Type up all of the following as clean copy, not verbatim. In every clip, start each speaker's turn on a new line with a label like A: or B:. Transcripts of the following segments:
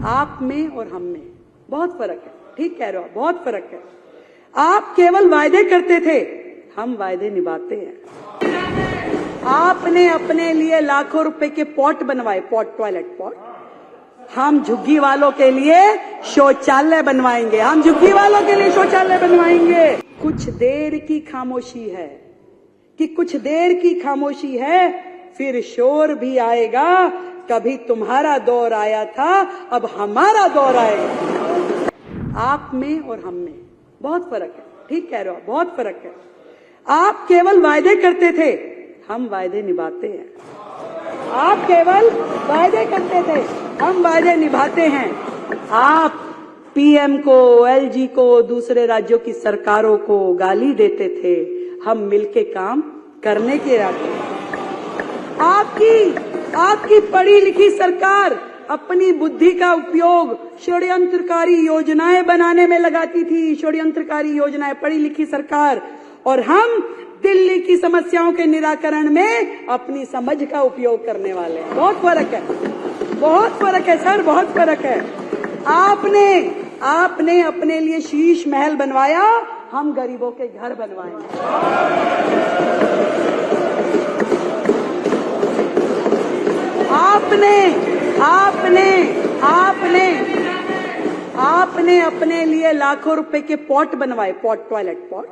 A: आप में और हम में बहुत फर्क है। ठीक कह रहे हो, बहुत फर्क है। आप केवल वायदे करते थे, हम वायदे निभाते हैं। आपने अपने लिए लाखों रुपए के पॉट बनवाए, पॉट, टॉयलेट पॉट। हम झुग्गी वालों के लिए शौचालय बनवाएंगे, हम झुग्गी वालों के लिए शौचालय बनवाएंगे। कुछ देर की खामोशी है कि कुछ देर की खामोशी है, फिर शोर भी आएगा। कभी तुम्हारा दौर आया था, अब हमारा दौर आएगा। आप में और हम में बहुत फर्क है। ठीक कह रहे हो, बहुत फर्क है। आप केवल वायदे करते थे, हम वायदे निभाते हैं। आप केवल वायदे करते थे, हम वायदे निभाते हैं। आप पीएम को, एलजी को, दूसरे राज्यों की सरकारों को गाली देते थे, हम मिलके काम करने के इरादे। आपकी पढ़ी लिखी सरकार अपनी बुद्धि का उपयोग षड्यंत्रकारी योजनाएं बनाने में लगाती थी, षड्यंत्रकारी योजनाएं, पढ़ी लिखी सरकार। और हम दिल्ली की समस्याओं के निराकरण में अपनी समझ का उपयोग करने वाले हैं। बहुत फर्क है, बहुत फर्क है सर, बहुत फर्क है। आपने अपने लिए शीश महल बनवाया, हम गरीबों के घर बनवाएंगे। आपने अपने लिए लाखों रुपए के पॉट बनवाए, पॉट, टॉयलेट पॉट।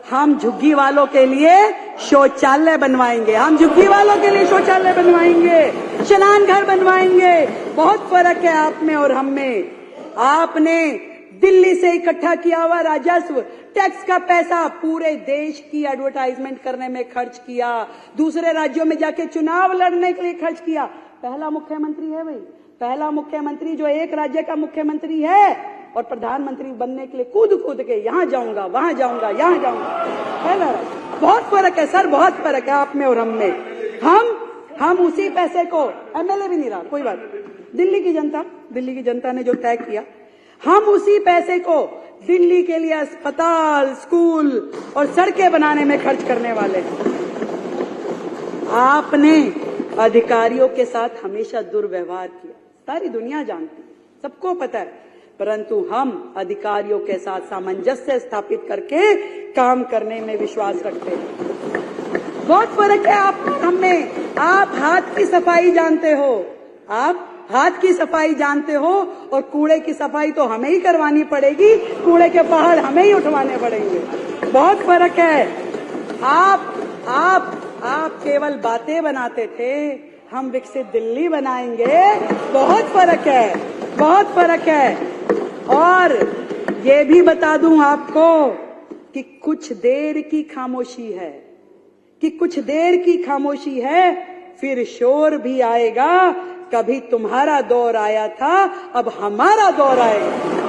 A: हम झुग्गी वालों के लिए शौचालय बनवाएंगे, हम झुग्गी वालों के लिए शौचालय बनवाएंगे, स्नान घर बनवाएंगे। बहुत फर्क है आप में और हम में। आपने दिल्ली से इकट्ठा किया हुआ राजस्व, टैक्स का पैसा पूरे देश की एडवर्टाइजमेंट करने में खर्च किया, दूसरे राज्यों में जाके चुनाव लड़ने के लिए खर्च किया। पहला मुख्यमंत्री है भाई, पहला मुख्यमंत्री जो एक राज्य का मुख्यमंत्री है और प्रधानमंत्री बनने के लिए कूद के यहाँ जाऊंगा, वहां जाऊंगा, यहाँ जाऊंगा। है ना, बहुत फर्क है सर, बहुत फर्क है आप में और हम में। हम उसी पैसे को, एमएलए भी नहीं रहा, कोई बात नहीं, दिल्ली की जनता ने जो तय किया, हम उसी पैसे को दिल्ली के लिए अस्पताल, स्कूल और सड़कें बनाने में खर्च करने वाले हैं। आपने अधिकारियों के साथ हमेशा दुर्व्यवहार किया, सारी दुनिया जानती है, सबको पता है। परंतु हम अधिकारियों के साथ सामंजस्य स्थापित करके काम करने में विश्वास रखते हैं। बहुत फर्क है आप हम में। आप हाथ की सफाई जानते हो, आप हाथ की सफाई जानते हो, और कूड़े की सफाई तो हमें ही करवानी पड़ेगी, कूड़े के पहाड़ हमें ही उठवाने पड़ेंगे। बहुत फर्क है। आप केवल बातें बनाते थे, हम विकसित दिल्ली बनाएंगे। बहुत फर्क है, बहुत फर्क है। और ये भी बता दूं आपको कि कुछ देर की खामोशी है, कि कुछ देर की खामोशी है, फिर शोर भी आएगा। कभी तुम्हारा दौर आया था, अब हमारा दौर आएगा।